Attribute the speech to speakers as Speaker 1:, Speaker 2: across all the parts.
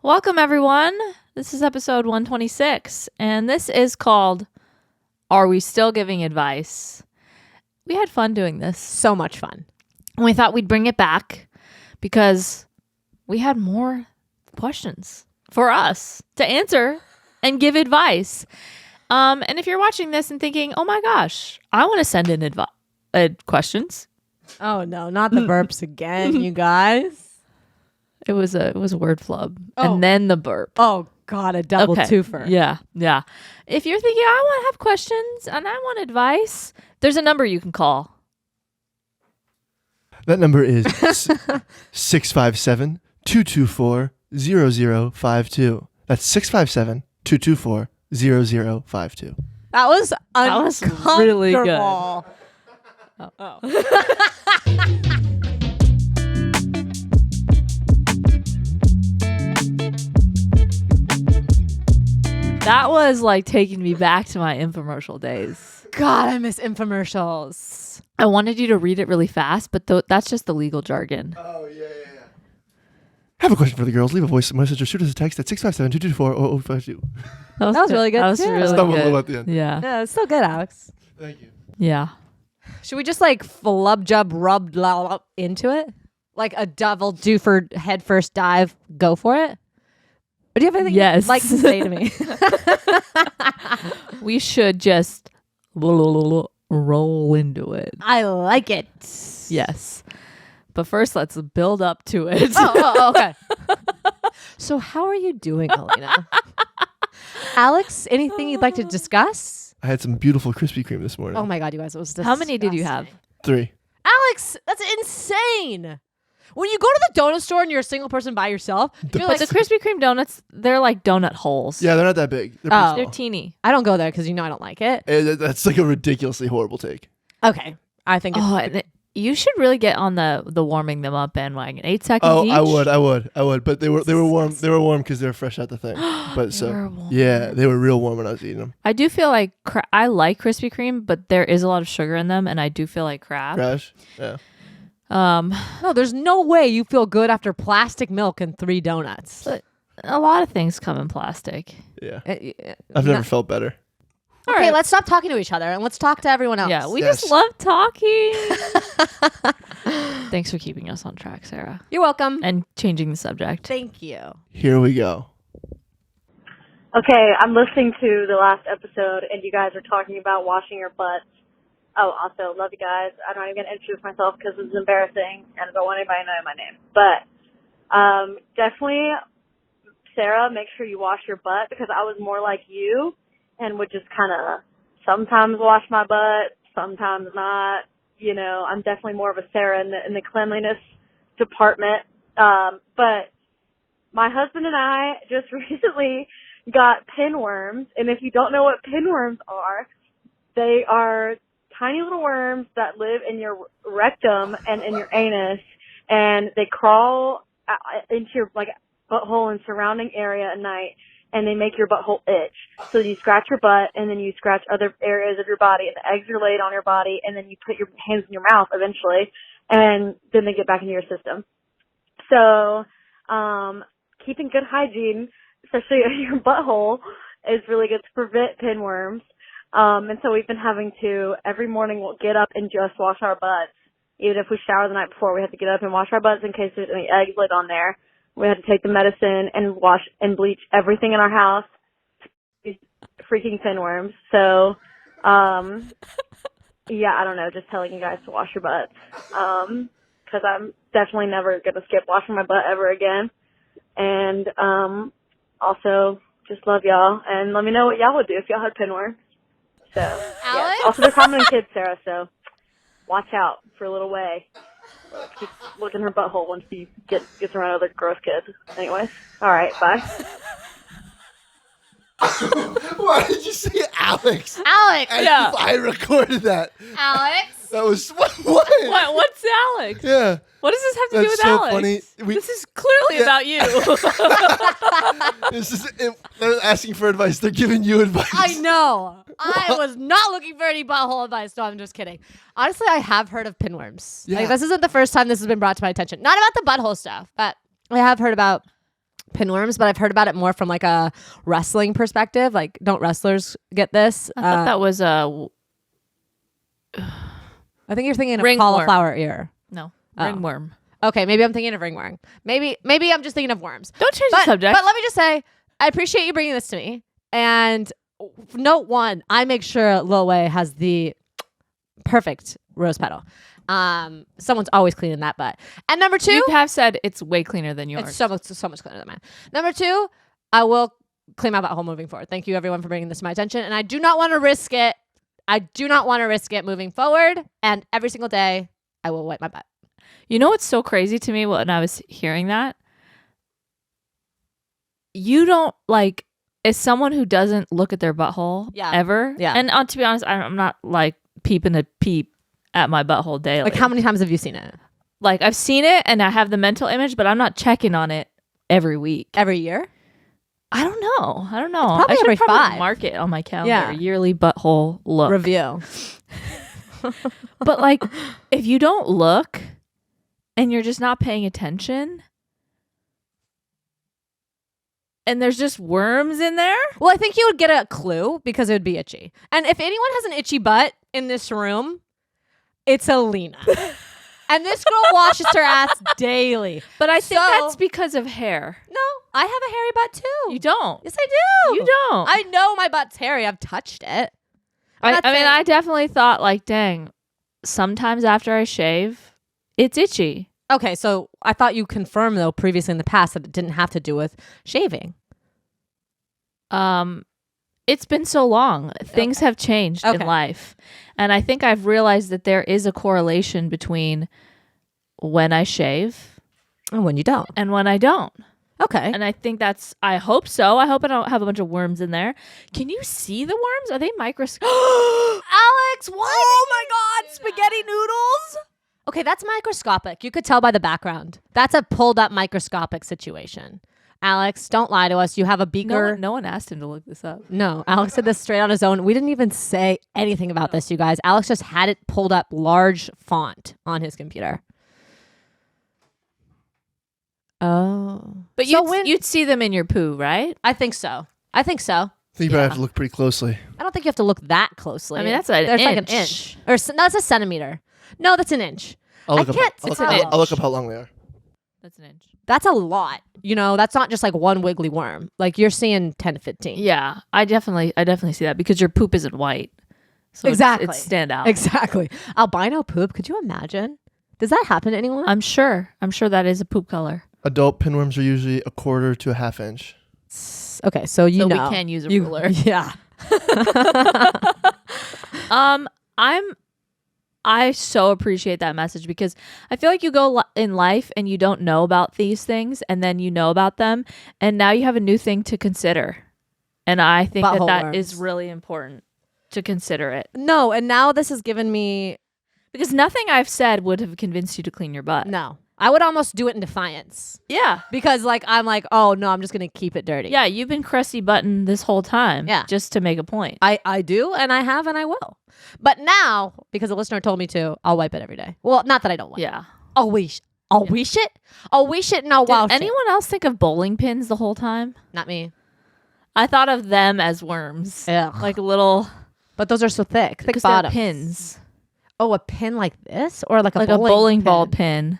Speaker 1: Welcome, everyone. This is episode 126, and this is called Are We Still Giving Advice? We had fun doing this.
Speaker 2: So much fun.
Speaker 1: And we thought we'd bring it back because we had more questions for us to answer and give advice. And if you're watching this and thinking, oh my gosh, I want to send in questions.
Speaker 2: Oh, no, not the burps again, you guys.
Speaker 1: It was a word flub. And then the burp.
Speaker 2: Oh, God, a double twofer.
Speaker 1: Yeah. If you're thinking, I want to have questions and I want advice, there's a number you can call.
Speaker 3: That number is 657-224-0052. That's 657-224-0052.
Speaker 2: That was
Speaker 1: really good.
Speaker 2: Oh.
Speaker 1: That was like taking me back to my infomercial days.
Speaker 2: God, I miss infomercials.
Speaker 1: I wanted you to read it really fast, but that's just the legal jargon.
Speaker 3: Oh, yeah. Have a question for the girls. Leave a voice message or shoot us a text at 657-224-0052.
Speaker 1: That
Speaker 2: was really good,
Speaker 1: That was
Speaker 2: too.
Speaker 1: really
Speaker 3: Stumbled a
Speaker 1: good.
Speaker 3: little at the end.
Speaker 1: Yeah.
Speaker 2: Yeah, it's still good, Alex.
Speaker 3: Thank you.
Speaker 1: Yeah.
Speaker 2: Should we just like flub jub rub into it? Like a double doofer head first dive, go for it? Or do you have anything
Speaker 1: Yes.
Speaker 2: you'd like to say to me?
Speaker 1: We should just roll into it.
Speaker 2: I like it.
Speaker 1: Yes. But first, let's build up to it.
Speaker 2: Oh, okay. So how are you doing, Aleena? Alex, anything you'd like to discuss?
Speaker 3: I had some beautiful Krispy Kreme this morning.
Speaker 2: Oh my God, you guys, it was disgusting.
Speaker 1: How many did you have?
Speaker 3: 3.
Speaker 2: Alex, that's insane. When you go to the donut store and you're a single person by yourself, you're
Speaker 1: But
Speaker 2: like,
Speaker 1: the Krispy Kreme donuts, they're like donut holes.
Speaker 3: Yeah, they're not that big. They're
Speaker 2: Oh.
Speaker 1: They're teeny.
Speaker 2: I don't go there because you know I don't like it.
Speaker 3: That's like a ridiculously horrible take.
Speaker 2: Okay. I think it's...
Speaker 1: Oh, and you should really get on the warming them up bandwagon. 8 seconds
Speaker 3: Oh,
Speaker 1: each.
Speaker 3: I would. But they were warm. They were warm because they were fresh out the thing. But
Speaker 1: were warm.
Speaker 3: yeah, they were real warm when I was eating them.
Speaker 1: I do feel like I like Krispy Kreme, but there is a lot of sugar in them, and I do feel like crap.
Speaker 3: Crash. Yeah.
Speaker 2: No, there's no way you feel good after plastic milk and 3 donuts.
Speaker 1: But a lot of things come in plastic.
Speaker 3: Yeah. I've never felt better.
Speaker 1: All
Speaker 2: Okay,
Speaker 1: right.
Speaker 2: let's stop talking to each other and let's talk to everyone else.
Speaker 1: Yeah, we
Speaker 3: Yes.
Speaker 1: just love talking. Thanks for keeping us on track, Sarah,
Speaker 2: You're welcome.
Speaker 1: and changing the subject.
Speaker 2: Thank you.
Speaker 3: Here we go.
Speaker 4: Okay, I'm listening to the last episode, and you guys are talking about washing your butts. Oh, also, love you guys. I'm not even going to introduce myself because it's embarrassing, and I don't want anybody to know my name. But definitely, Sarah, make sure you wash your butt, because I was more like you and would just kind of sometimes wash my butt, sometimes not. You know, I'm definitely more of a Sarah in the cleanliness department. But my husband and I just recently got pinworms, and if you don't know what pinworms are, they are tiny little worms that live in your rectum and in your anus, and they crawl into your like butthole and surrounding area at night, and they make your butthole itch. So you scratch your butt, and then you scratch other areas of your body, and the eggs are laid on your body, and then you put your hands in your mouth eventually, and then they get back into your system. So keeping good hygiene, especially your butthole, is really good to prevent pinworms. And so we've been having to, every morning we'll get up and just wash our butts. Even if we shower the night before, we have to get up and wash our butts in case there's any eggs laid on there. We had to take the medicine and wash and bleach everything in our house. These freaking pinworms. So, yeah, I don't know, just telling you guys to wash your butts. Cause I'm definitely never going to skip washing my butt ever again. And, also just love y'all, and let me know what y'all would do if y'all had pinworms. So, yeah. Also, they're common in kids, Sarah, so watch out for a little way. Keep looking in her butthole once she gets around other gross kids. Anyways, all right, bye.
Speaker 3: Why did you say Alex?
Speaker 2: Alex!
Speaker 3: As
Speaker 1: Yeah.
Speaker 3: if I recorded that.
Speaker 2: Alex!
Speaker 3: That was what?
Speaker 1: What's Alex?
Speaker 3: Yeah.
Speaker 1: What does this have to do
Speaker 3: That's
Speaker 1: with
Speaker 3: so
Speaker 1: Alex?
Speaker 3: funny.
Speaker 1: This is clearly about you.
Speaker 3: This is they're asking for advice. They're giving you advice.
Speaker 2: I know. I was not looking for any butthole advice. No, I'm just kidding. Honestly, I have heard of pinworms.
Speaker 3: Yeah.
Speaker 2: Like, this isn't the first time this has been brought to my attention. Not about the butthole stuff, but I have heard about pinworms, but I've heard about it more from like a wrestling perspective. Like, don't wrestlers get this?
Speaker 1: I thought that was a
Speaker 2: I think you're thinking of
Speaker 1: Ringworm.
Speaker 2: cauliflower ear.
Speaker 1: no
Speaker 2: Oh.
Speaker 1: ringworm.
Speaker 2: Okay, maybe I'm thinking of ringworm. Maybe I'm just thinking of worms.
Speaker 1: Don't change the subject.
Speaker 2: But let me just say, I appreciate you bringing this to me. And note one, I make sure Lil Wei has the perfect rose petal. Someone's always cleaning that butt. And number two,
Speaker 1: You have said it's way cleaner than yours.
Speaker 2: it's so much cleaner than mine. Number two, I will clean my butthole moving forward. Thank you everyone for bringing this to my attention. And I do not want to risk it. I do not want to risk it moving forward. And every single day, I will wipe my butt.
Speaker 1: You know what's so crazy to me when I was hearing that? You don't like, as someone who doesn't look at their butthole ever.
Speaker 2: Yeah.
Speaker 1: And to be honest, I'm not like peeping a peep at my butthole daily.
Speaker 2: Like, how many times have you seen it?
Speaker 1: Like, I've seen it and I have the mental image, but I'm not checking on it every week.
Speaker 2: Every year?
Speaker 1: I don't know.
Speaker 2: probably
Speaker 1: I should
Speaker 2: every
Speaker 1: probably
Speaker 2: 5.
Speaker 1: mark it on my calendar.
Speaker 2: Yeah.
Speaker 1: Yearly butthole look.
Speaker 2: Review.
Speaker 1: But like, if you don't look and you're just not paying attention and there's just worms in there.
Speaker 2: Well, I think you would get a clue because it would be itchy. And if anyone has an itchy butt in this room, it's Aleena. And this girl washes her ass daily.
Speaker 1: But I think
Speaker 2: So-
Speaker 1: that's because of hair.
Speaker 2: No, I have a hairy butt too.
Speaker 1: You don't.
Speaker 2: Yes, I do.
Speaker 1: You don't.
Speaker 2: I know my butt's hairy. I've touched it.
Speaker 1: I
Speaker 2: not
Speaker 1: mean,
Speaker 2: saying-
Speaker 1: I definitely thought like, dang, sometimes after I shave, it's itchy.
Speaker 2: Okay, so I thought you confirmed though previously in the past that it didn't have to do with shaving.
Speaker 1: It's been so long. Things have changed in life. And I think I've realized that there is a correlation between when I shave
Speaker 2: And when you don't.
Speaker 1: and when I don't.
Speaker 2: Okay.
Speaker 1: And I think I hope so. I hope I don't have a bunch of worms in there. Can you see the worms? Are they microscopic?
Speaker 2: Alex, what? Oh my God, spaghetti noodles? Okay, that's microscopic. You could tell by the background. That's a pulled up microscopic situation. Alex, don't lie to us. You have a beaker.
Speaker 1: No one asked him to look this up.
Speaker 2: No, Alex did this straight on his own. We didn't even say anything about this, you guys. Alex just had it pulled up large font on his computer. Oh.
Speaker 1: But
Speaker 2: So
Speaker 1: you'd see them in your poo, right?
Speaker 2: I think so. I think so.
Speaker 3: I think you probably have to look pretty closely.
Speaker 2: I don't think you have to look that closely.
Speaker 1: I mean, that's an
Speaker 2: There's like an
Speaker 1: inch.
Speaker 2: inch. Or no, that's a centimeter. No, that's an inch.
Speaker 3: I'll look,
Speaker 2: I can't
Speaker 3: I'll look up how long they are.
Speaker 1: That's an inch.
Speaker 2: That's a lot. You know, that's not just like one wiggly worm. Like you're seeing 10 to 15.
Speaker 1: Yeah, I definitely see that because your poop isn't white. So
Speaker 2: Exactly.
Speaker 1: It's stand out.
Speaker 2: Exactly. Albino poop. Could you imagine? Does that happen to anyone?
Speaker 1: I'm sure that is a poop color.
Speaker 3: Adult pinworms are usually 1/4 to 1/2 inch.
Speaker 2: Okay, so you
Speaker 1: So
Speaker 2: know.
Speaker 1: we can use a ruler.
Speaker 2: Yeah.
Speaker 1: I so appreciate that message because I feel like you go in life and you don't know about these things and then you know about them and now you have a new thing to consider. And I think
Speaker 2: Butthole
Speaker 1: that is
Speaker 2: worms.
Speaker 1: really important to consider it
Speaker 2: No, and now this has given me
Speaker 1: because nothing I've said would have convinced you to clean your butt.
Speaker 2: no. I would almost do it in defiance
Speaker 1: Yeah.
Speaker 2: because like I'm like, oh no, I'm just gonna keep it dirty.
Speaker 1: Yeah, you've been crusty button this whole time.
Speaker 2: Yeah.
Speaker 1: Just to make a point.
Speaker 2: I do, and I have, and I will. But now, because a listener told me to, I'll wipe it every day. Well, not that I don't wipe.
Speaker 1: Yeah.
Speaker 2: I'll wish it. I'll wish it, and I'll
Speaker 1: Did
Speaker 2: wash it.
Speaker 1: anyone else think of bowling pins the whole time?
Speaker 2: Not me.
Speaker 1: I thought of them as worms.
Speaker 2: Ugh.
Speaker 1: Like little
Speaker 2: But those are so thick
Speaker 1: because
Speaker 2: bottom
Speaker 1: they're pins.
Speaker 2: Oh, a pin like this, or like
Speaker 1: A bowling ball pin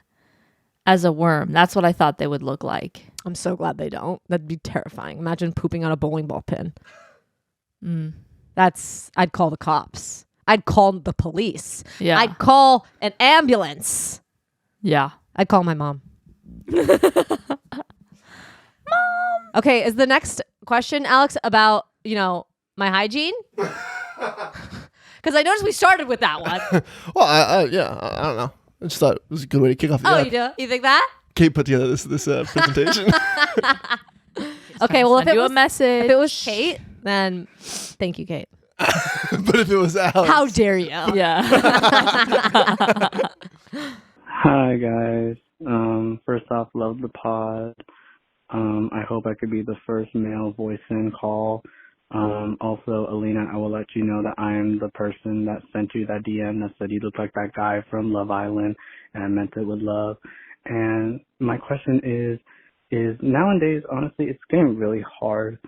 Speaker 1: as a worm. That's what I thought they would look like.
Speaker 2: I'm so glad they don't. That'd be terrifying. Imagine pooping on a bowling ball pin. I'd call the cops. I'd call the police.
Speaker 1: Yeah.
Speaker 2: I'd call an ambulance.
Speaker 1: Yeah.
Speaker 2: I'd call my mom. Mom. Okay, is the next question, Alex, about, my hygiene? Because I noticed we started with that one.
Speaker 3: Well, I don't know. I just thought it was a good way to kick off.
Speaker 2: Oh, you do? You think that?
Speaker 3: Kate put together this presentation.
Speaker 2: Okay, well, if
Speaker 1: Send you a message.
Speaker 2: if it was Kate, then thank you, Kate.
Speaker 3: But if it was Alex,
Speaker 2: How dare you?
Speaker 1: Yeah.
Speaker 5: Hi guys. First off, love the pod. I hope I could be the first male voice in call. Also, Aleena, I will let you know that I am the person that sent you that DM that said you look like that guy from Love Island, and I meant it with love. And my question is, is nowadays, honestly, it's getting really hard,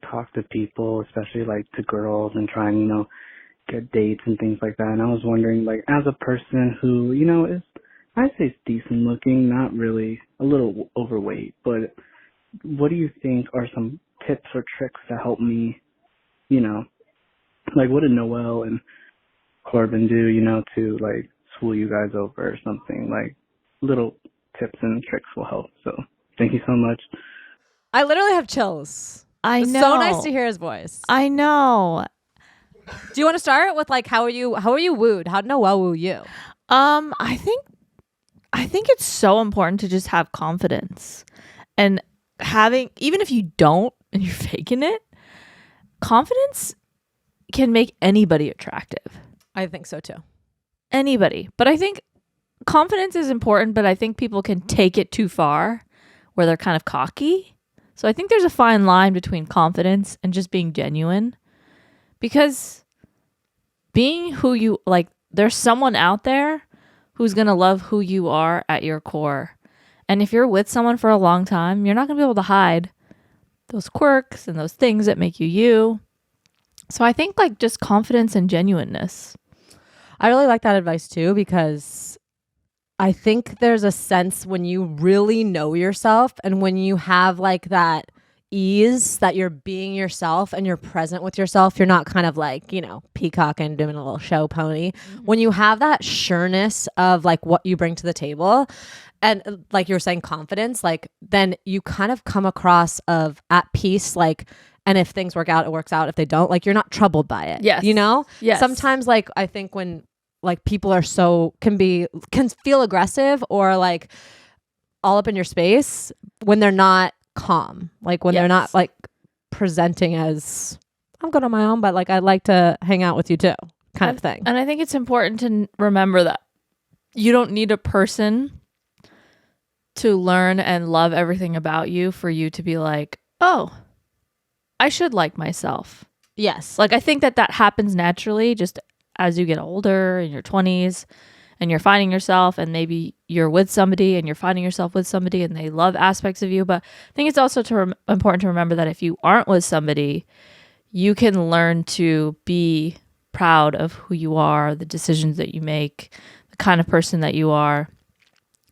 Speaker 5: talk to people, especially like to girls and try and, get dates and things like that. And I was wondering, like, as a person who, is, I'd say is decent looking, not really a little overweight, but what do you think are some tips or tricks to help me, like what did Noelle and Corbin do, to like school you guys over or something? Like little tips and tricks will help. So thank you so much.
Speaker 2: I literally have chills.
Speaker 1: I
Speaker 2: It's
Speaker 1: know.
Speaker 2: so nice to hear his voice.
Speaker 1: I know.
Speaker 2: Do you want to start with like how are you wooed? How did Noelle woo you?
Speaker 1: I think it's so important to just have confidence, and having, even if you don't and you're faking it, confidence can make anybody attractive.
Speaker 2: I think so too.
Speaker 1: Anybody. But I think confidence is important, but I think people can take it too far where they're kind of cocky. So I think there's a fine line between confidence and just being genuine, because being who you like, there's someone out there who's going to love who you are at your core. And if you're with someone for a long time, you're not going to be able to hide those quirks and those things that make you you. So I think like just confidence and genuineness.
Speaker 2: I really like that advice too, because I think there's a sense when you really know yourself and when you have like that ease that you're being yourself and you're present with yourself, you're not kind of like, peacock and doing a little show pony. Mm-hmm. When you have that sureness of like what you bring to the table and like you were saying, confidence, like then you kind of come across of at peace, like, and if things work out, it works out. If they don't, like, you're not troubled by it.
Speaker 1: Yes. Yes.
Speaker 2: Sometimes like I think when like people are can feel aggressive or like all up in your space when they're not calm, like when they're not like presenting as I'm good on my own, but like I'd like to hang out with you too, kind of thing.
Speaker 1: And I think it's important to remember that you don't need a person to learn and love everything about you for you to be like, oh, I should like myself.
Speaker 2: Yes.
Speaker 1: Like I think that happens naturally just as you get older in your 20s and you're finding yourself, and maybe you're with somebody and you're finding yourself with somebody and they love aspects of you. But I think it's also important to remember that if you aren't with somebody, you can learn to be proud of who you are, the decisions that you make, the kind of person that you are,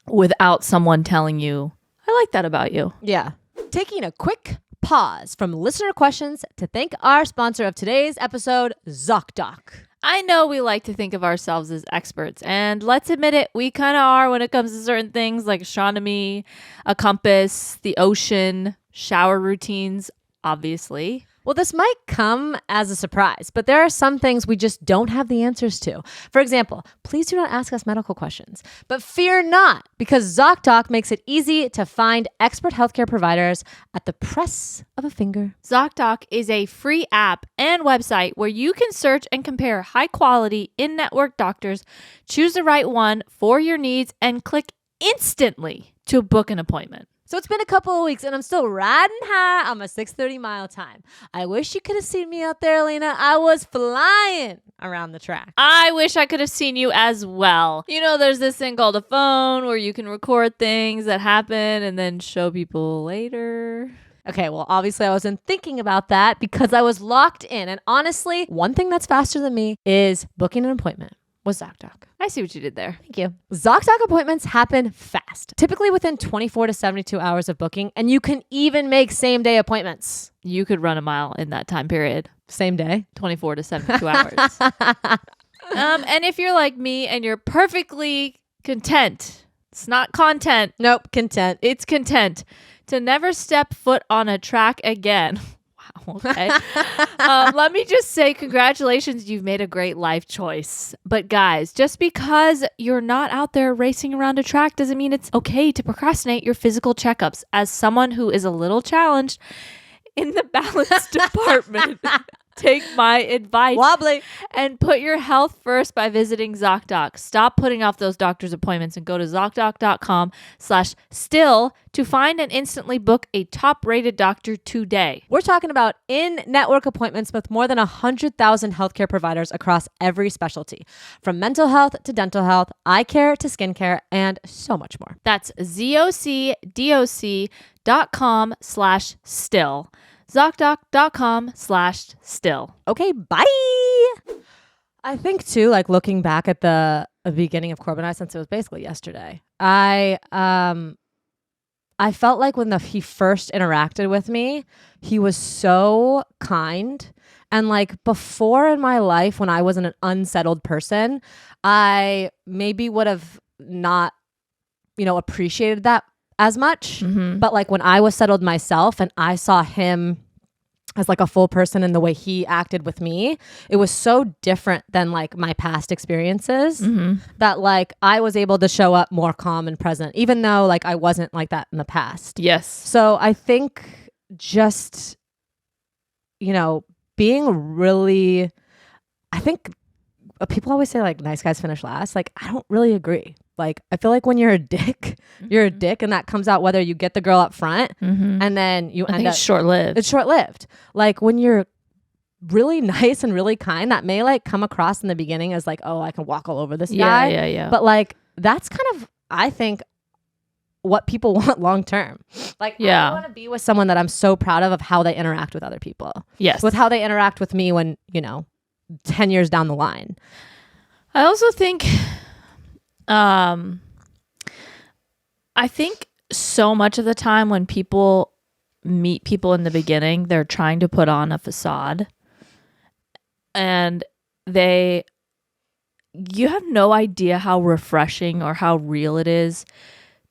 Speaker 1: without someone telling you, I like that about you.
Speaker 2: Yeah. Taking a quick pause from listener questions to thank our sponsor of today's episode, ZocDoc.
Speaker 1: I know we like to think of ourselves as experts, and let's admit it, we kind of are when it comes to certain things like astronomy, a compass, the ocean, shower routines, obviously.
Speaker 2: Well, this might come as a surprise, but there are some things we just don't have the answers to. For example, please do not ask us medical questions, but fear not, because ZocDoc makes it easy to find expert healthcare providers at the press of a finger.
Speaker 1: ZocDoc is a free app and website where you can search and compare high-quality in-network doctors, choose the right one for your needs, and click instantly to book an appointment.
Speaker 2: So it's been a couple of weeks and I'm still riding high on my 6:30 mile time. I wish you could have seen me out there, Aleena. I was flying around the track.
Speaker 1: I wish I could have seen you as well. There's this thing called a phone where you can record things that happen and then show people later.
Speaker 2: Okay, well, obviously I wasn't thinking about that because I was locked in. And honestly, one thing that's faster than me is booking an appointment with ZocDoc.
Speaker 1: I see what you did there.
Speaker 2: Thank you. ZocDoc appointments happen fast, typically within 24 to 72 hours of booking, and you can even make same-day appointments.
Speaker 1: You could run a mile in that time period.
Speaker 2: Same day?
Speaker 1: 24 to 72 hours. And if you're like me and you're perfectly content, it's not content.
Speaker 2: Nope, content.
Speaker 1: It's content to never step foot on a track again. Okay. Let me just say congratulations. You've made a great life choice. But guys, just because you're not out there racing around a track doesn't mean it's okay to procrastinate your physical checkups. As someone who is a little challenged in the balance department, Take my advice
Speaker 2: Wobbly.
Speaker 1: and put your health first by visiting ZocDoc. Stop putting off those doctor's appointments and go to ZocDoc.com/still to find and instantly book a top-rated doctor today.
Speaker 2: We're talking about in-network appointments with more than 100,000 healthcare providers across every specialty, from mental health to dental health, eye care to skincare, and so much more.
Speaker 1: That's ZocDoc.com/still. ZocDoc.com/still.
Speaker 2: Okay, bye. I think too, like looking back at the beginning of Corbin and I, since it was basically yesterday, I felt like when he first interacted with me, he was so kind. And like before in my life, when I was an unsettled person, I maybe would have not, appreciated that as much.
Speaker 1: Mm-hmm.
Speaker 2: But like when I was settled myself and I saw him as like a full person in the way he acted with me, it was so different than like my past experiences that like I was able to show up more calm and present, even though like I wasn't like that in the past.
Speaker 1: Yes.
Speaker 2: So I think just, being really, I think people always say like nice guys finish last. Like I don't really agree. Like I feel like when you're a dick, you're a dick, and that comes out whether you get the girl up front and then you
Speaker 1: I
Speaker 2: end
Speaker 1: think
Speaker 2: up
Speaker 1: it's short-lived.
Speaker 2: It's short-lived. Like when you're really nice and really kind, that may like come across in the beginning as like, oh, I can walk all over this guy.
Speaker 1: Yeah.
Speaker 2: But like that's kind of, I think, what people want long term. Like I want to be with someone that I'm so proud of how they interact with other people.
Speaker 1: Yes.
Speaker 2: With how they interact with me when, 10 years down the line.
Speaker 1: I also think I think so much of the time when people meet people in the beginning, they're trying to put on a facade, and you have no idea how refreshing or how real it is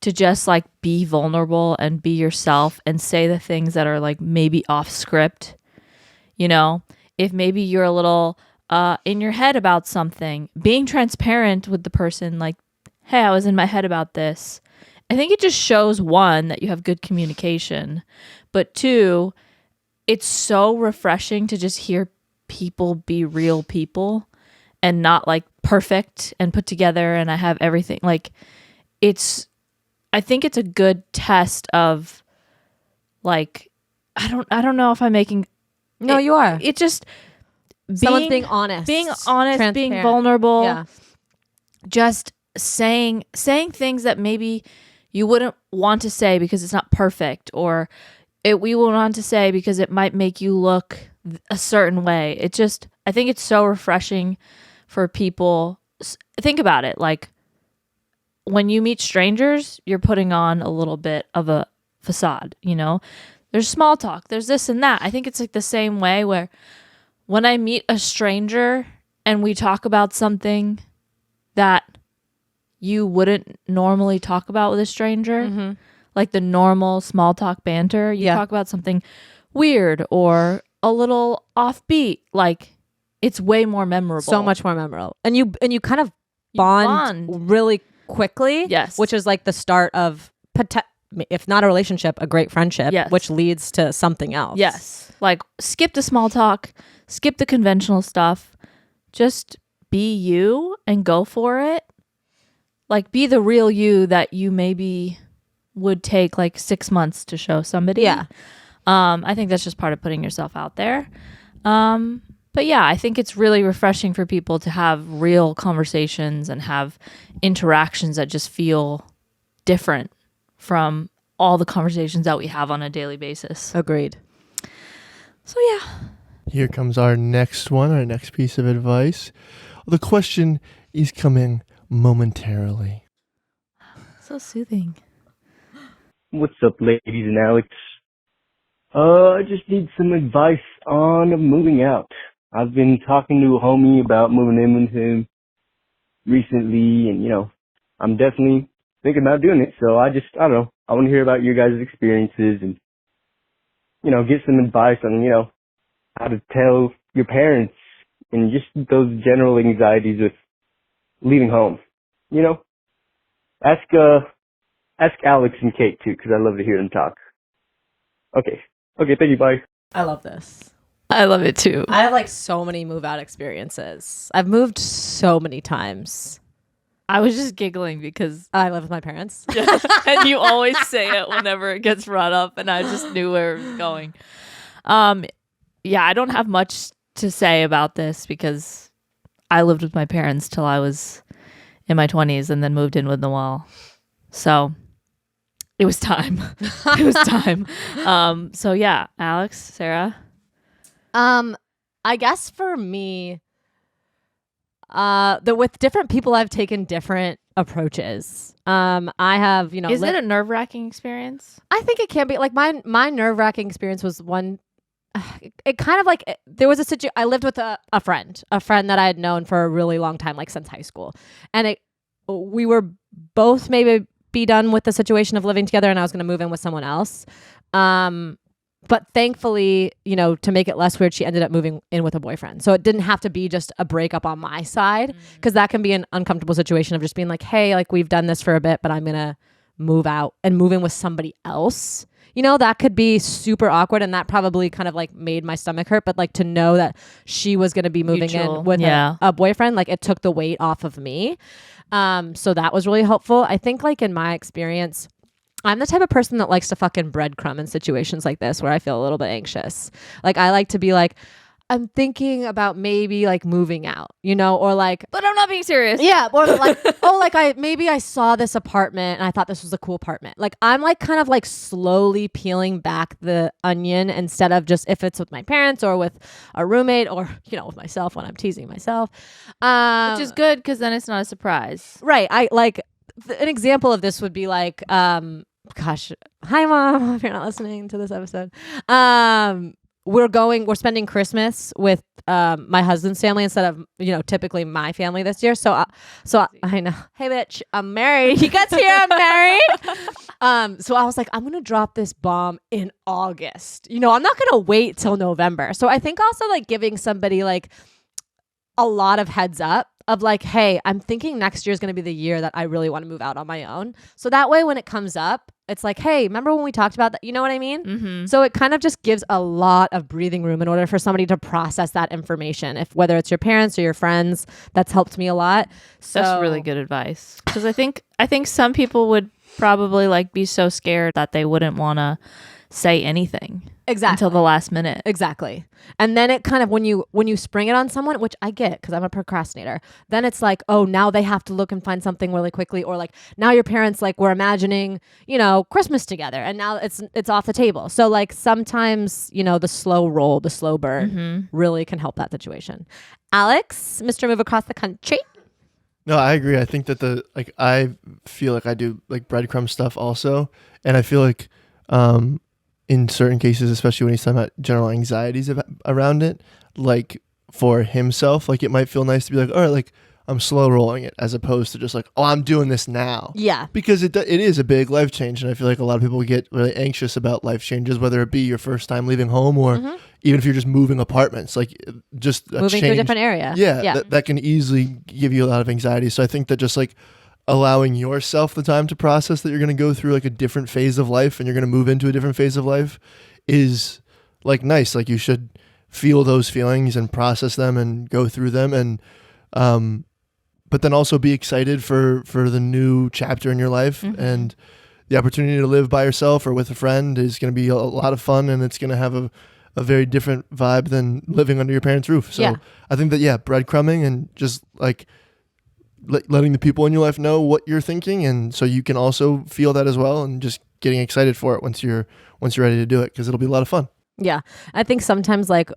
Speaker 1: to just like be vulnerable and be yourself and say the things that are like maybe off script. If maybe you're a little in your head about something, being transparent with the person, like, hey, I was in my head about this. I think it just shows, one, that you have good communication, but two, it's so refreshing to just hear people be real people and not like perfect and put together and I have everything. Like I think it's a good test of like, I don't know if I'm making.
Speaker 2: No, you are.
Speaker 1: It just
Speaker 2: Someone's being honest,
Speaker 1: being
Speaker 2: transparent.
Speaker 1: vulnerable,
Speaker 2: Yeah.
Speaker 1: just saying things that maybe you wouldn't want to say because it's not perfect, or we would want to say because it might make you look a certain way. I think it's so refreshing for people. Think about it. Like when you meet strangers, you're putting on a little bit of a facade, There's small talk, there's this and that. I think it's like the same way where when I meet a stranger and we talk about something that you wouldn't normally talk about with a stranger, like the normal small talk banter, you talk about something weird or a little offbeat, like it's way more memorable.
Speaker 2: So much more memorable. And you kind of bond really quickly.
Speaker 1: Yes.
Speaker 2: Which is like the start of, if not a relationship, a great friendship, which leads to something else.
Speaker 1: Yes. Like skip the small talk, skip the conventional stuff. Just be you and go for it. Like be the real you that you maybe would take like 6 months to show somebody.
Speaker 2: Yeah.
Speaker 1: I think that's just part of putting yourself out there. But yeah, I think it's really refreshing for people to have real conversations and have interactions that just feel different from all the conversations that we have on a daily basis.
Speaker 2: Agreed.
Speaker 1: So yeah.
Speaker 3: Here comes our next one, our next piece of advice. The question is coming momentarily.
Speaker 1: So soothing.
Speaker 6: What's up, ladies and Alex? I just need some advice on moving out. I've been talking to a homie about moving in with him recently, and, I'm definitely thinking about doing it. So I don't know. I want to hear about your guys' experiences and, get some advice on, how to tell your parents and just those general anxieties with leaving home. Ask Alex and Kate too, because I love to hear them talk. Okay, thank you, bye.
Speaker 2: I love this.
Speaker 1: I love it too.
Speaker 2: I have like so many move out experiences. I've moved so many times.
Speaker 1: I was just giggling because
Speaker 2: I live with my parents.
Speaker 1: and you always say it whenever it gets brought up, and I just knew where it was going. Yeah, I don't have much to say about this because I lived with my parents till I was in my 20s and then moved in with Noel. So it was time. It was time. So yeah, Alex, Sarah.
Speaker 2: I guess for me, with different people, I've taken different approaches. I have,
Speaker 1: Is it a nerve-wracking experience?
Speaker 2: I think it can be like my nerve-wracking experience was one. It kind of like there was a situation. I lived with a friend that I had known for a really long time, like since high school, and we were both maybe be done with the situation of living together, and I was going to move in with someone else. But thankfully, to make it less weird, she ended up moving in with a boyfriend. So it didn't have to be just a breakup on my side, because that can be an uncomfortable situation of just being like, hey, like we've done this for a bit, but I'm going to move out and move in with somebody else. That could be super awkward, and that probably kind of like made my stomach hurt. But like to know that she was going to be moving in with a boyfriend, like it took the weight off of me. So that was really helpful. I think like in my experience, I'm the type of person that likes to fucking breadcrumb in situations like this where I feel a little bit anxious. Like I like to be like, I'm thinking about maybe like moving out, or like,
Speaker 1: but I'm not being serious.
Speaker 2: Yeah. Or like, oh, like I saw this apartment and I thought this was a cool apartment. Like I'm like kind of like slowly peeling back the onion instead of just if it's with my parents or with a roommate or, with myself when I'm teasing myself.
Speaker 1: Which is good because then it's not a surprise.
Speaker 2: Right. I like an example of this would be like, gosh, hi mom, if you're not listening to this episode. We're spending Christmas with my husband's family instead of typically my family this year. So I know, hey bitch, I'm married. He gets here, I'm married. So I was like, I'm gonna drop this bomb in August. I'm not gonna wait till November. So I think also like giving somebody like a lot of heads up of like, hey, I'm thinking next year is going to be the year that I really want to move out on my own. So that way when it comes up, it's like, hey, remember when we talked about that? You know what I mean?
Speaker 1: Mm-hmm.
Speaker 2: So it kind of just gives a lot of breathing room in order for somebody to process that information. Whether it's your parents or your friends, that's helped me a lot. So
Speaker 1: that's really good advice. Because I think some people would probably like be so scared that they wouldn't want to say anything until the last minute.
Speaker 2: Exactly. And then it kind of when you spring it on someone, which I get because I'm a procrastinator, then it's like, oh, now they have to look and find something really quickly, or like now your parents like were imagining, Christmas together, and now it's off the table. So like sometimes, the slow roll, the slow burn really can help that situation. Alex, Mr. Move Across the Country.
Speaker 3: No, I agree. I think that I feel like I do like breadcrumb stuff also, and I feel like in certain cases, especially when he's talking about general anxieties around it, like for himself, like it might feel nice to be like, all right, like I'm slow rolling it, as opposed to just like, oh, I'm doing this now.
Speaker 2: Yeah.
Speaker 3: Because it is a big life change, and I feel like a lot of people get really anxious about life changes, whether it be your first time leaving home or even if you're just moving apartments, like just
Speaker 2: moving to a different area.
Speaker 3: Yeah. That can easily give you a lot of anxiety. So I think that just like allowing yourself the time to process that you're going to go through like a different phase of life and you're going to move into a different phase of life is like nice. Like you should feel those feelings and process them and go through them, and but then also be excited for the new chapter in your life. And the opportunity to live by yourself or with a friend is going to be a lot of fun, and it's going to have a very different vibe than living under your parents' roof. So I think that breadcrumbing and just like letting the people in your life know what you're thinking, and so you can also feel that as well, and just getting excited for it once you're ready to do it, because it'll be a lot of fun.
Speaker 2: Yeah. I think sometimes like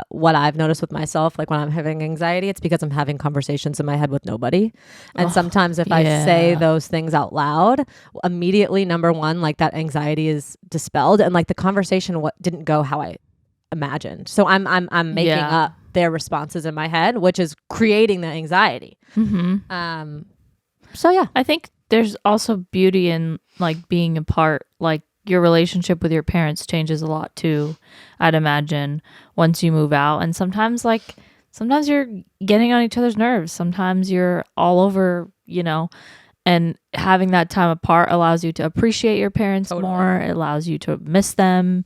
Speaker 2: what I've noticed with myself, like when I'm having anxiety, it's because I'm having conversations in my head with nobody. And sometimes if I say those things out loud, immediately, number one, like that anxiety is dispelled, and like the conversation didn't go how I imagined. So I'm making up their responses in my head, which is creating the anxiety. So yeah,
Speaker 1: I think there's also beauty in like being apart. Like your relationship with your parents changes a lot too, I'd imagine, once you move out. And sometimes you're getting on each other's nerves. Sometimes you're all over, and having that time apart allows you to appreciate your parents more. It allows you to miss them.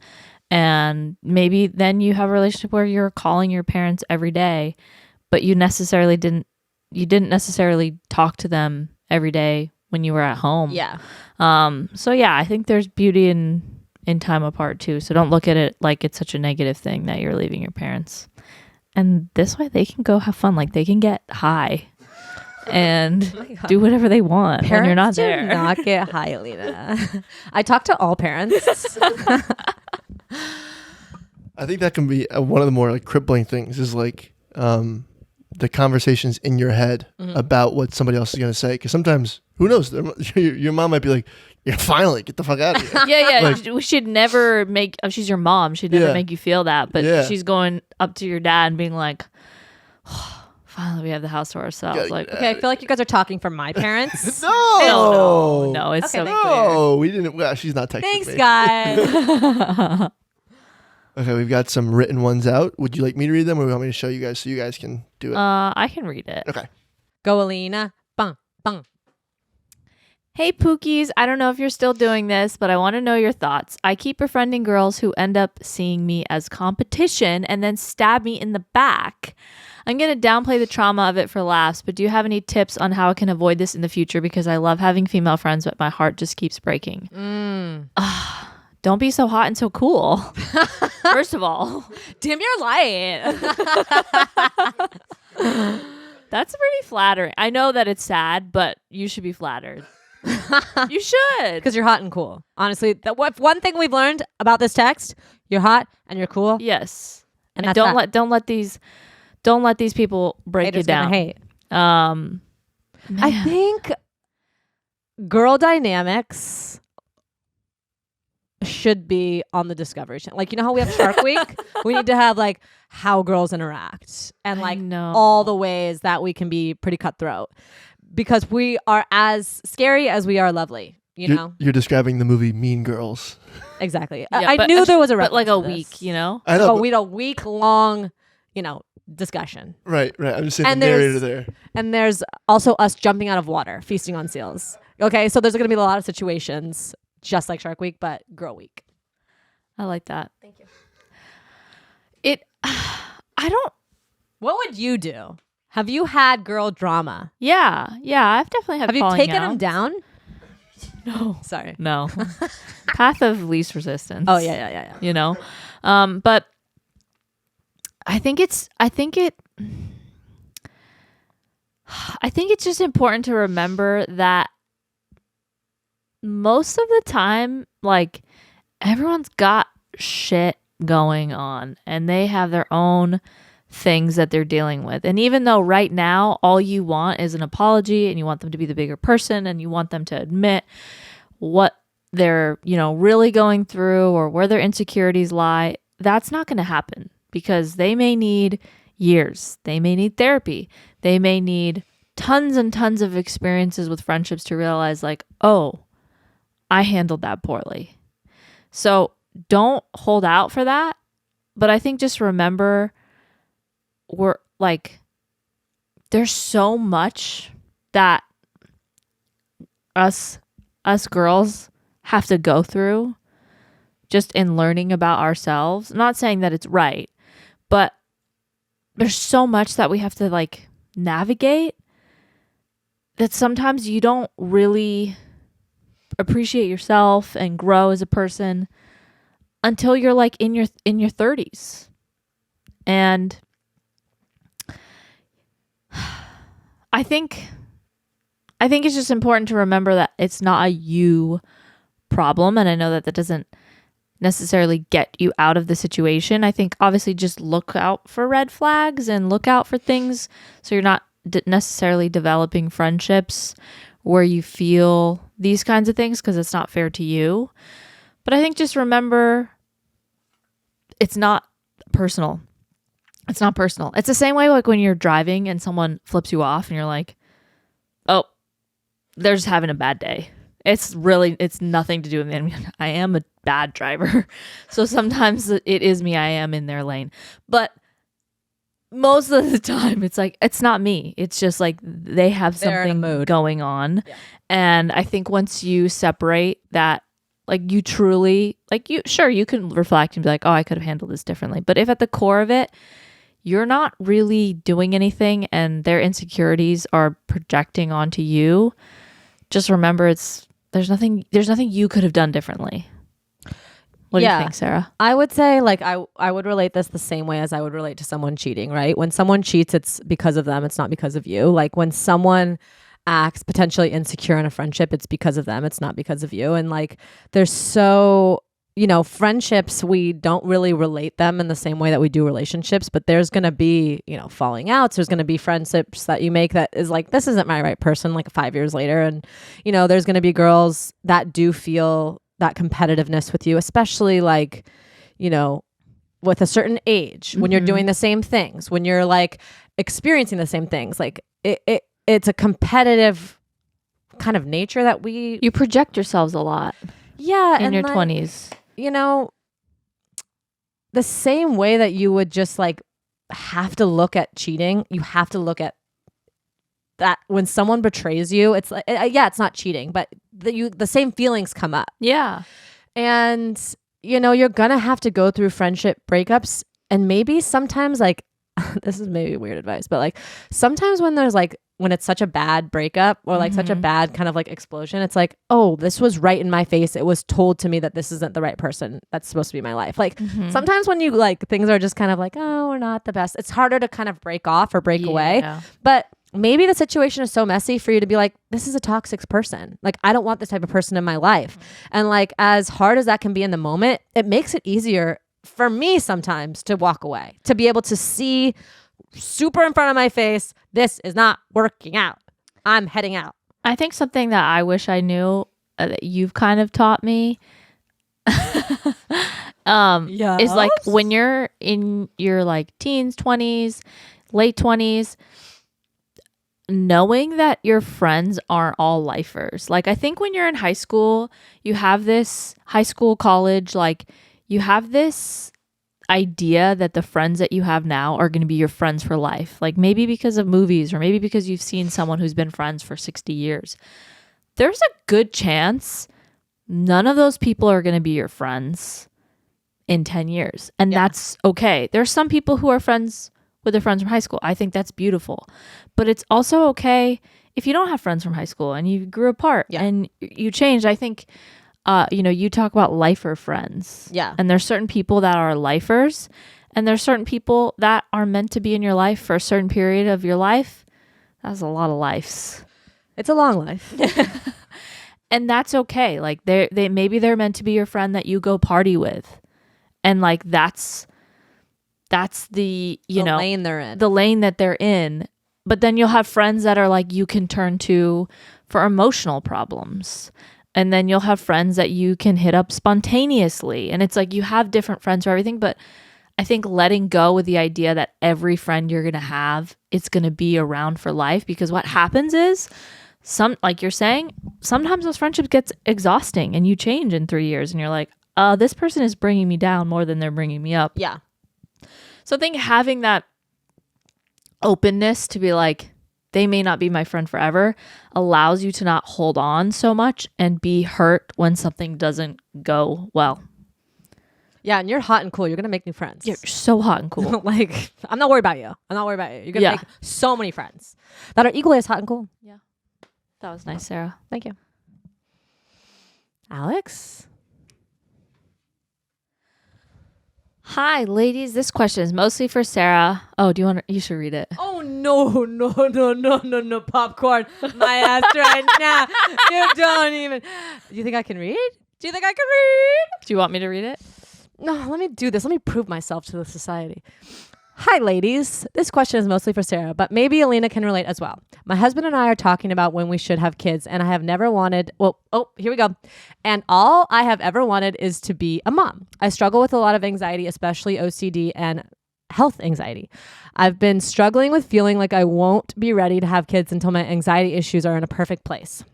Speaker 1: And maybe then you have a relationship where you're calling your parents every day, but you didn't necessarily talk to them every day when you were at home.
Speaker 2: Yeah.
Speaker 1: So yeah, I think there's beauty in time apart too. So don't look at it like it's such a negative thing that you're leaving your parents. And this way they can go have fun. Like they can get high and do whatever they want when you're not there.
Speaker 2: Do not get high, Aleena. I talk to all parents.
Speaker 3: I think that can be one of the more like crippling things is like the conversations in your head about what somebody else is going to say. Because sometimes, who knows, your mom might be like, yeah, finally, get the fuck out of here.
Speaker 1: Yeah.
Speaker 3: Like,
Speaker 1: she'd never make, she's your mom. She'd never make you feel that. But she's going up to your dad and being like, oh, finally, we have the house to ourselves. Like,
Speaker 2: Okay, I feel like you guys are talking for my parents.
Speaker 1: no, it's
Speaker 2: Okay,
Speaker 1: so
Speaker 3: No, we didn't. Well, she's not texting
Speaker 2: Thanks,
Speaker 3: me.
Speaker 2: guys.
Speaker 3: Okay, we've got some written ones out. Would you like me to read them, or do you want me to show you guys so you guys can do it?
Speaker 1: I can read it.
Speaker 3: Okay.
Speaker 2: Go, Aleena. Bang, bang.
Speaker 1: Hey Pookies, I don't know if you're still doing this, but I want to know your thoughts. I keep befriending girls who end up seeing me as competition and then stab me in the back. I'm going to downplay the trauma of it for laughs, but do you have any tips on how I can avoid this in the future? Because I love having female friends, but my heart just keeps breaking. Don't be so hot and so cool. First of all.
Speaker 2: Dim your light.
Speaker 1: That's pretty flattering. I know that it's sad, but you should be flattered. You should.
Speaker 2: Because you're hot and cool. Honestly, one thing we've learned about this text, you're hot and you're cool.
Speaker 1: Yes.
Speaker 2: And
Speaker 1: And
Speaker 2: that's
Speaker 1: don't let these people break you
Speaker 2: haters gonna
Speaker 1: down.
Speaker 2: hate.
Speaker 1: Man.
Speaker 2: I think girl dynamics should be on the Discovery Channel. Like, you know how we have Shark Week? We need to have like how girls interact and
Speaker 1: I
Speaker 2: like
Speaker 1: know.
Speaker 2: all the ways that we can be pretty cutthroat, because we are as scary as we are lovely. You know?
Speaker 3: You're describing the movie Mean Girls.
Speaker 2: Exactly.
Speaker 1: Yeah,
Speaker 2: I
Speaker 1: but-
Speaker 2: knew there was a
Speaker 1: but like
Speaker 2: reference
Speaker 1: a
Speaker 2: to
Speaker 1: week,
Speaker 2: this.
Speaker 1: you know?
Speaker 3: I know.
Speaker 2: We had a week long, discussion.
Speaker 3: Right. I'm just saying
Speaker 2: And
Speaker 3: the
Speaker 2: there's-
Speaker 3: narrator there.
Speaker 2: And there's also us jumping out of water, feasting on seals. Okay, so there's going to be a lot of situations just like Shark Week, but Girl Week.
Speaker 1: I like that.
Speaker 2: Thank you.
Speaker 1: I don't.
Speaker 2: What would you do? Have you had girl drama?
Speaker 1: Yeah. I've definitely had.
Speaker 2: Have you
Speaker 1: falling
Speaker 2: taken
Speaker 1: outs.
Speaker 2: them down?
Speaker 1: No.
Speaker 2: Sorry.
Speaker 1: No. Path of least resistance.
Speaker 2: Oh yeah.
Speaker 1: You know, but I think it's just important to remember that most of the time, like, everyone's got shit going on and they have their own things that they're dealing with. And even though right now all you want is an apology and you want them to be the bigger person and you want them to admit what they're, really going through or where their insecurities lie, that's not going to happen because they may need years. They may need therapy. They may need tons and tons of experiences with friendships to realize, like, oh, I handled that poorly. So don't hold out for that. But I think just remember, there's so much that us girls have to go through just in learning about ourselves. I'm not saying that it's right, but there's so much that we have to navigate that sometimes you don't really appreciate yourself and grow as a person until you're in your 30s. And I think it's just important to remember that it's not a you problem. And I know that doesn't necessarily get you out of the situation. I think obviously just look out for red flags and look out for things so you're not necessarily developing friendships where you feel these kinds of things, because it's not fair to you. But I think just remember, it's not personal. It's not personal. It's the same way when you're driving and someone flips you off and you're like, oh, they're just having a bad day. It's nothing to do with me. I am a bad driver. So sometimes it is me. I am in their lane. But most of the time it's not me. It's just they have
Speaker 2: They're in a
Speaker 1: something
Speaker 2: mood
Speaker 1: going on.
Speaker 2: Yeah.
Speaker 1: And I think once you separate that like you truly, like you can reflect and be like, oh, I could have handled this differently. But if at the core of it, you're not really doing anything and their insecurities are projecting onto you, just remember there's nothing you could have done differently. What do you think, Sarah?
Speaker 2: I would say like I would relate this the same way as I would relate to someone cheating, right? When someone cheats, it's because of them. It's not because of you. Like when someone acts potentially insecure in a friendship, it's because of them. It's not because of you. And like there's friendships, we don't really relate them in the same way that we do relationships, but there's going to be, falling outs. There's going to be friendships that you make that is like, this isn't my right person, like 5 years later. And, there's going to be girls that do feel that competitiveness with you, especially like, with a certain age, when you're doing the same things, when you're like experiencing the same things, like it's a competitive kind of nature that you
Speaker 1: project yourselves a lot.
Speaker 2: Yeah.
Speaker 1: In your 20s.
Speaker 2: The same way that you would just like have to look at cheating, you have to look at that when someone betrays you. It's like, it's not cheating, but the same feelings come up.
Speaker 1: Yeah.
Speaker 2: And, you're going to have to go through friendship breakups. And maybe sometimes like, this is maybe weird advice, but like sometimes when it's such a bad breakup or like such a bad kind of like explosion, it's like, oh, this was right in my face. It was told to me that this isn't the right person that's supposed to be my life. Like sometimes when you like things are just kind of like, oh, we're not the best, it's harder to kind of break off or break away. But maybe the situation is so messy for you to be like, this is a toxic person. Like, I don't want this type of person in my life. And like, as hard as that can be in the moment, it makes it easier for me sometimes to walk away, to be able to see super in front of my face, this is not working out. I'm heading out.
Speaker 1: I think something that I wish I knew that you've kind of taught me is like when you're in your like teens, 20s, late 20s, knowing that your friends aren't all lifers. Like I think when you're in high school, you have this high school, college, like you have this idea that the friends that you have now are going to be your friends for life. Like maybe because of movies or maybe because you've seen someone who's been friends for 60 years. There's a good chance none of those people are going to be your friends in 10 years. And that's okay. There's some people who are friends with their friends from high school. I think that's beautiful. But it's also okay if you don't have friends from high school and you grew apart and you changed. I think you talk about lifer friends.
Speaker 2: Yeah.
Speaker 1: And there's certain people that are lifers and there's certain people that are meant to be in your life for a certain period of your life. That's a lot of lives.
Speaker 2: It's a long life.
Speaker 1: And that's okay. Like they maybe they're meant to be your friend that you go party with. And like that's the
Speaker 2: lane they're in.
Speaker 1: The lane that they're in. But then you'll have friends that are like you can turn to for emotional problems. And then you'll have friends that you can hit up spontaneously. And it's like you have different friends for everything. But I think letting go with the idea that every friend you're going to have, it's going to be around for life. Because what happens is, like you're saying, sometimes those friendships gets exhausting and you change in 3 years. And you're like, this person is bringing me down more than they're bringing me up.
Speaker 2: Yeah.
Speaker 1: So I think having that openness to be like, they may not be my friend forever, allows you to not hold on so much and be hurt when something doesn't go well.
Speaker 2: Yeah, and you're hot and cool. You're going to make new friends.
Speaker 1: You're so hot and cool.
Speaker 2: Like, I'm not worried about you. You're going to make so many friends that are equally as hot and cool.
Speaker 1: Yeah. That was nice, Sarah.
Speaker 2: Thank you. Alex?
Speaker 1: Hi, ladies. This question is mostly for Sarah. Oh, you should read it.
Speaker 2: Oh, no, popcorn. My ass right now. You don't even. Do you think I can read? Do
Speaker 1: you want me to read it?
Speaker 2: No, let me do this. Let me prove myself to the society. Hi, ladies. This question is mostly for Sarah, but maybe Aleena can relate as well. My husband and I are talking about when we should have kids, and I have never wanted, here we go. And all I have ever wanted is to be a mom. I struggle with a lot of anxiety, especially OCD and health anxiety. I've been struggling with feeling like I won't be ready to have kids until my anxiety issues are in a perfect place,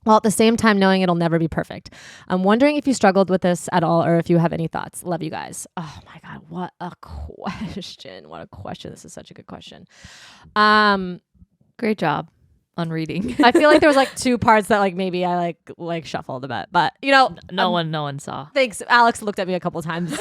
Speaker 2: while at the same time knowing it'll never be perfect. I'm wondering if you struggled with this at all or if you have any thoughts. Love you guys. Oh my God, what a question. What a question. This is such a good question.
Speaker 1: Great job. on reading.
Speaker 2: I feel like there was like 2 parts that like maybe I like shuffled a bit, but you know,
Speaker 1: no one saw.
Speaker 2: thanks. Alex looked at me a couple times.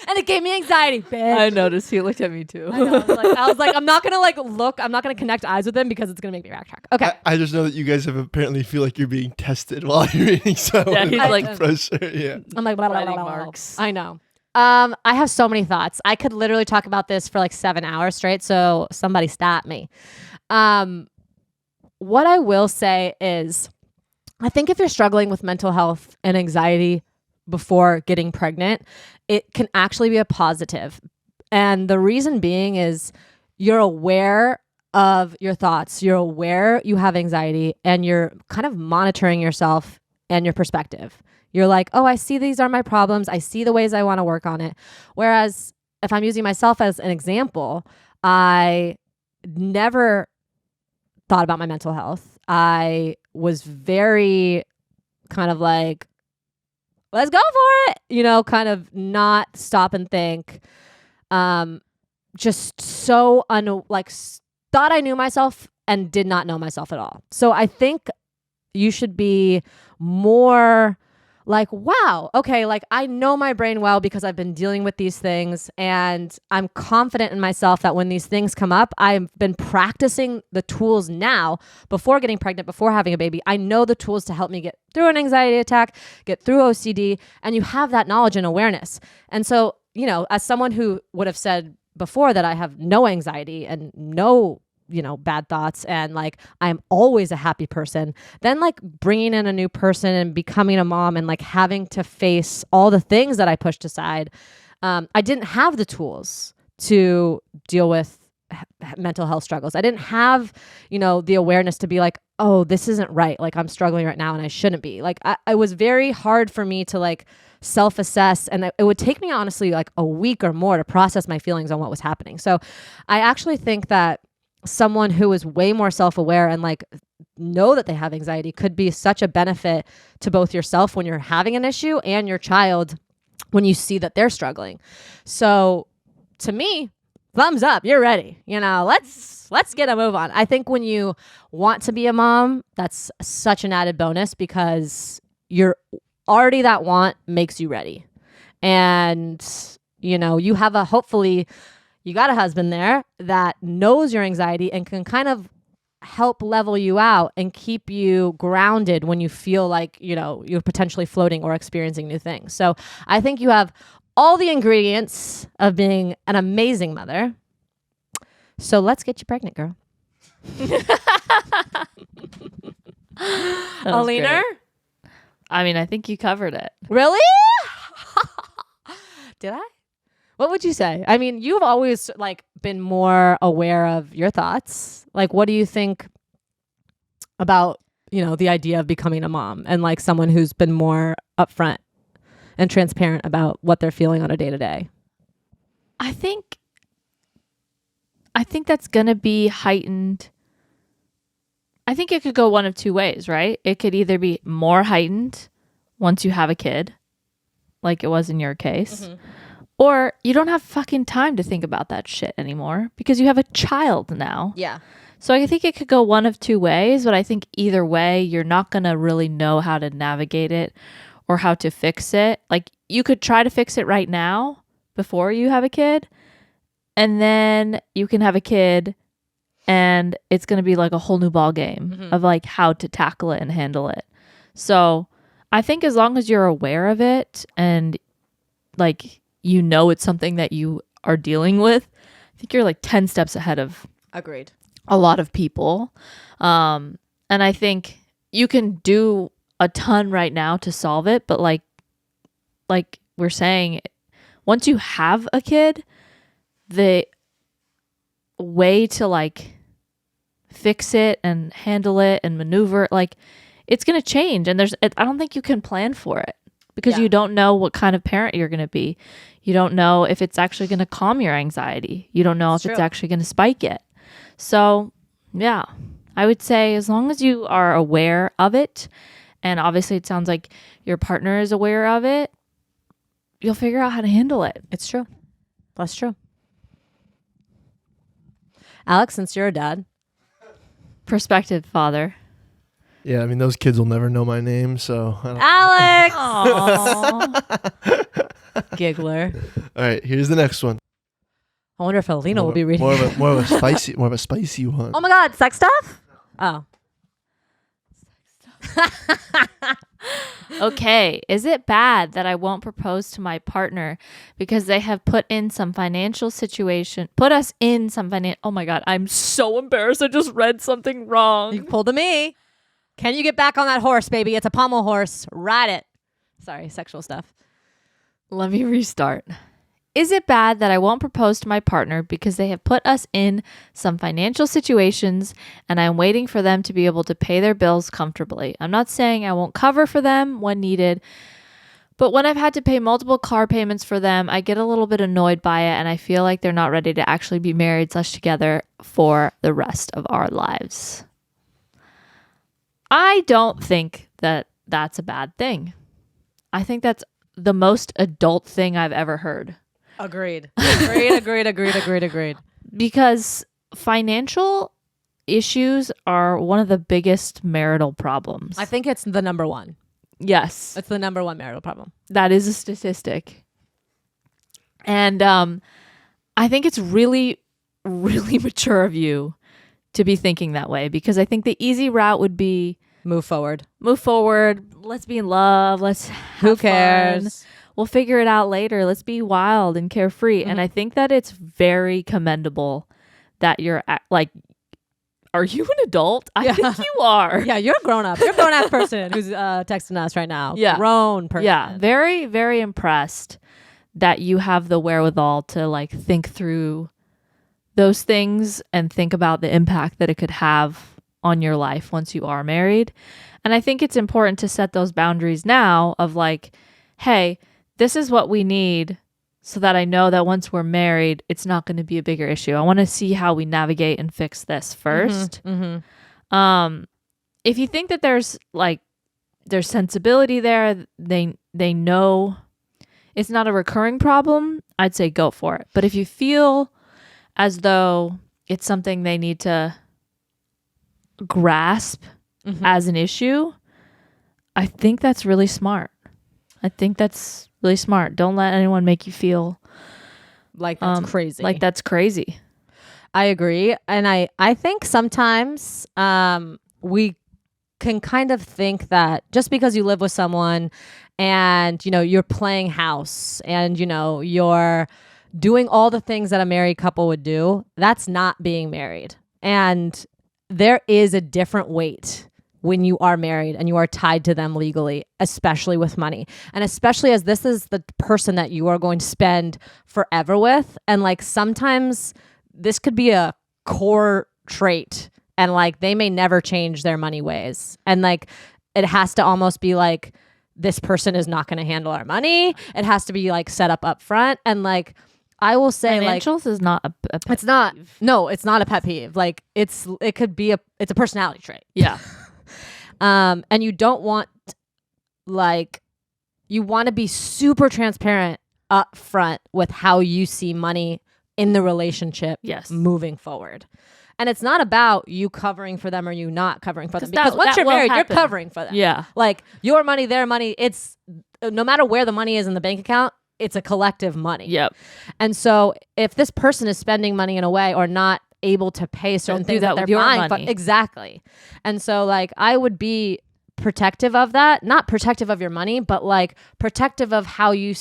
Speaker 2: And it gave me anxiety, bitch.
Speaker 1: I noticed he looked at me too.
Speaker 2: I know, I was like, I'm not gonna like look. I'm not gonna connect eyes with him because it's gonna make me backtrack. Okay.
Speaker 3: I just know that you guys have apparently feel like you're being tested while you're reading. So
Speaker 1: Yeah, he's
Speaker 3: it's
Speaker 1: like
Speaker 3: pressure. Yeah.
Speaker 2: I'm like blah, blah,
Speaker 1: writing
Speaker 2: blah, blah, blah.
Speaker 1: marks.
Speaker 2: I know. I have so many thoughts. I could literally talk about this for like 7 hours straight. So somebody stop me. What I will say is, I think if you're struggling with mental health and anxiety before getting pregnant, it can actually be a positive. And the reason being is you're aware of your thoughts, you're aware you have anxiety, and you're kind of monitoring yourself and your perspective. You're like, oh, I see these are my problems. I see the ways I want to work on it. Whereas if I'm using myself as an example, I never thought about my mental health. I was very kind of like, let's go for it, you know, kind of not stop and think. Just so thought I knew myself and did not know myself at all. So I think you should be more like, wow, okay, like I know my brain well because I've been dealing with these things, and I'm confident in myself that when these things come up, I've been practicing the tools now before getting pregnant, before having a baby. I know the tools to help me get through an anxiety attack, get through OCD, and you have that knowledge and awareness. And so, you know, as someone who would have said before that I have no anxiety and no, you know, bad thoughts, and like I'm always a happy person, then like bringing in a new person and becoming a mom and like having to face all the things that I pushed aside, I didn't have the tools to deal with mental health struggles. I didn't have, you know, the awareness to be like, oh, this isn't right, like I'm struggling right now and I shouldn't be. Like it was very hard for me to like self-assess, and it would take me honestly like a week or more to process my feelings on what was happening. So I actually think that someone who is way more self-aware and like know that they have anxiety could be such a benefit to both yourself when you're having an issue and your child when you see that they're struggling. So to me, thumbs up, you're ready. You know, let's get a move on. I think when you want to be a mom, that's such an added bonus because you're already that want makes you ready. And you know, you have hopefully you got a husband there that knows your anxiety and can kind of help level you out and keep you grounded when you feel like, you know, you're potentially floating or experiencing new things. So I think you have all the ingredients of being an amazing mother. So let's get you pregnant, girl. Aleena?
Speaker 1: I mean, I think you covered it.
Speaker 2: Really? Did I? What would you say? I mean, you've always like been more aware of your thoughts. Like, what do you think about, you know, the idea of becoming a mom and like someone who's been more upfront and transparent about what they're feeling on a day-to-day?
Speaker 1: I think that's going to be heightened. I think it could go one of two ways, right? It could either be more heightened once you have a kid, like it was in your case, or you don't have fucking time to think about that shit anymore because you have a child now.
Speaker 2: Yeah.
Speaker 1: So I think it could go one of two ways, but I think either way, you're not going to really know how to navigate it or how to fix it. Like you could try to fix it right now before you have a kid, and then you can have a kid and it's going to be like a whole new ball game of like how to tackle it and handle it. So I think as long as you're aware of it and like, you know, it's something that you are dealing with, I think you're like 10 steps ahead of
Speaker 2: Agreed.
Speaker 1: a lot of people. And I think you can do a ton right now to solve it. But like we're saying, once you have a kid, the way to like fix it and handle it and maneuver it, like it's going to change. And I don't think you can plan for it because you don't know what kind of parent you're going to be. You don't know if it's actually going to calm your anxiety. You don't know if it's actually going to spike it. So yeah, I would say as long as you are aware of it, and obviously it sounds like your partner is aware of it, you'll figure out how to handle it.
Speaker 2: It's true. That's true. Alex, since you're a dad,
Speaker 1: prospective father.
Speaker 3: Yeah, I mean, those kids will never know my name, so. I don't
Speaker 2: Alex! Giggler.
Speaker 3: All right, here's the next one.
Speaker 2: I wonder if Aleena will be reading.
Speaker 3: More of a spicy one.
Speaker 2: Oh my God, sex stuff? Oh.
Speaker 1: Okay, is it bad that I won't propose to my partner because they have put us in some financial. Oh my God, I'm so embarrassed. I just read something wrong.
Speaker 2: You pulled a me. Can you get back on that horse, baby? It's a pommel horse. Ride it. Sorry, sexual stuff.
Speaker 1: Let me restart. Is it bad that I won't propose to my partner because they have put us in some financial situations and I'm waiting for them to be able to pay their bills comfortably? I'm not saying I won't cover for them when needed, but when I've had to pay multiple car payments for them, I get a little bit annoyed by it and I feel like they're not ready to actually be married / together for the rest of our lives. I don't think that that's a bad thing. I think that's the most adult thing I've ever heard.
Speaker 2: Agreed. Agreed.
Speaker 1: Because financial issues are one of the biggest marital problems.
Speaker 2: I think it's the number one.
Speaker 1: Yes.
Speaker 2: It's the number one marital problem.
Speaker 1: That is a statistic. And I think it's really, really mature of you to be thinking that way, because I think the easy route would be
Speaker 2: move forward.
Speaker 1: Let's be in love. Who
Speaker 2: cares?
Speaker 1: Fun. We'll figure it out later. Let's be wild and carefree. Mm-hmm. And I think that it's very commendable that you're like, are you an adult? I think you are.
Speaker 2: Yeah, you're a grown up. You're a grown ass person who's texting us right now.
Speaker 1: Yeah.
Speaker 2: Grown person.
Speaker 1: Yeah. Very, very impressed that you have the wherewithal to like think through those things and think about the impact that it could have on your life once you are married. And I think it's important to set those boundaries now of like, hey, this is what we need so that I know that once we're married, it's not going to be a bigger issue. I want to see how we navigate and fix this first.
Speaker 2: Mm-hmm.
Speaker 1: If you think that there's sensibility there, they know it's not a recurring problem, I'd say go for it. But if you feel as though it's something they need to grasp as an issue, I think that's really smart. Don't let anyone make you feel
Speaker 2: like that's crazy.
Speaker 1: Like that's crazy.
Speaker 2: I agree. And I think sometimes we can kind of think that just because you live with someone and, you know, you're playing house and, you know, you're doing all the things that a married couple would do, that's not being married. And there is a different weight when you are married and you are tied to them legally, especially with money. And especially as this is the person that you are going to spend forever with. And like sometimes this could be a core trait and like they may never change their money ways. And like it has to almost be like this person is not going to handle our money. It has to be like set up front. And like I will say
Speaker 1: financials is not a pet
Speaker 2: it's not
Speaker 1: peeve.
Speaker 2: No, it's not a pet peeve. Like it's a personality trait.
Speaker 1: Yeah.
Speaker 2: And you don't want you want to be super transparent up front with how you see money in the relationship moving forward. And it's not about you covering for them or you not covering for them. Because once you're married, you're covering for them.
Speaker 1: Yeah.
Speaker 2: Like your money, their money, it's no matter where the money is in the bank account, it's a collective money.
Speaker 1: Yep.
Speaker 2: And so if this person is spending money in a way or not able to pay certain things that they're buying, exactly. And so like I would be protective of that, not protective of your money, but like protective of how you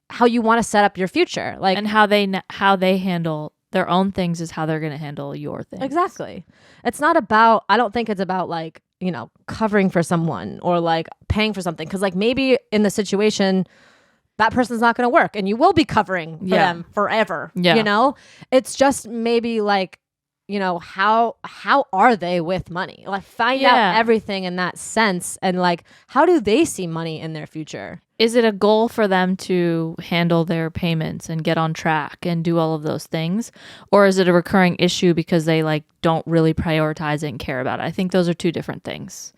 Speaker 2: want to set up your future, like
Speaker 1: and how they handle their own things is how they're going to handle your things.
Speaker 2: Exactly. It's not about, I don't think it's about like, you know, covering for someone or like paying for something, because like maybe in the situation that person's not going to work and you will be covering for them forever.
Speaker 1: Yeah.
Speaker 2: You know, it's just maybe like, you know, how are they with money? Like find out everything in that sense. And like, how do they see money in their future?
Speaker 1: Is it a goal for them to handle their payments and get on track and do all of those things? Or is it a recurring issue because they like don't really prioritize it and care about it? I think those are two different things.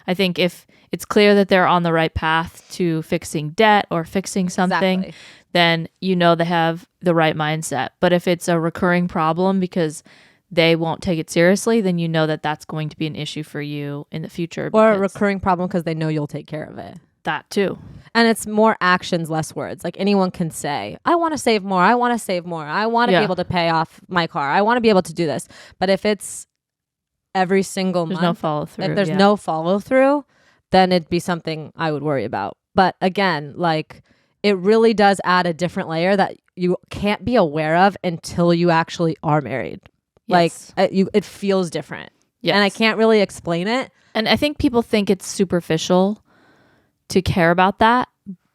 Speaker 1: I think if it's clear that they're on the right path to fixing debt or fixing something, then you know they have the right mindset. But if it's a recurring problem because they won't take it seriously, then you know that that's going to be an issue for you in the future.
Speaker 2: Or a
Speaker 1: because
Speaker 2: recurring problem because they know you'll take care of it.
Speaker 1: that too.
Speaker 2: And it's more actions, less words. Like anyone can say, I want to save more. I want to save more. I want to
Speaker 1: Yeah.
Speaker 2: be able to pay off my car. I want to be able to do this. But if it's every single
Speaker 1: There's no
Speaker 2: month,
Speaker 1: follow through.
Speaker 2: if there's no follow through, then it'd be something I would worry about. But again, like it really does add a different layer that you can't be aware of until you actually are married.
Speaker 1: Yes.
Speaker 2: Like it feels different.
Speaker 1: Yes.
Speaker 2: And I can't really explain it.
Speaker 1: And I think people think it's superficial to care about that,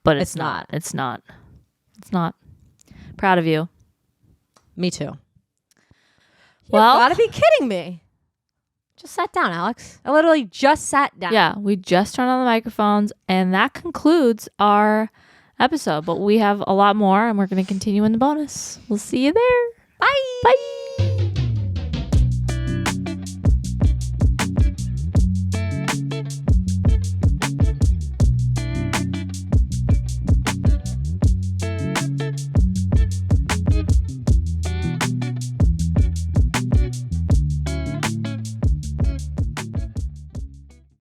Speaker 1: but it's
Speaker 2: It's not.
Speaker 1: not. It's not. It's not. Proud of you.
Speaker 2: Me too.
Speaker 1: Well,
Speaker 2: You gotta be kidding me. Just sat down, Alex. I literally just sat down.
Speaker 1: yeah, we just turned on the microphones, and that concludes our episode. But we have a lot more, and we're going to continue in the bonus. We'll see you there.
Speaker 2: Bye.
Speaker 1: Bye.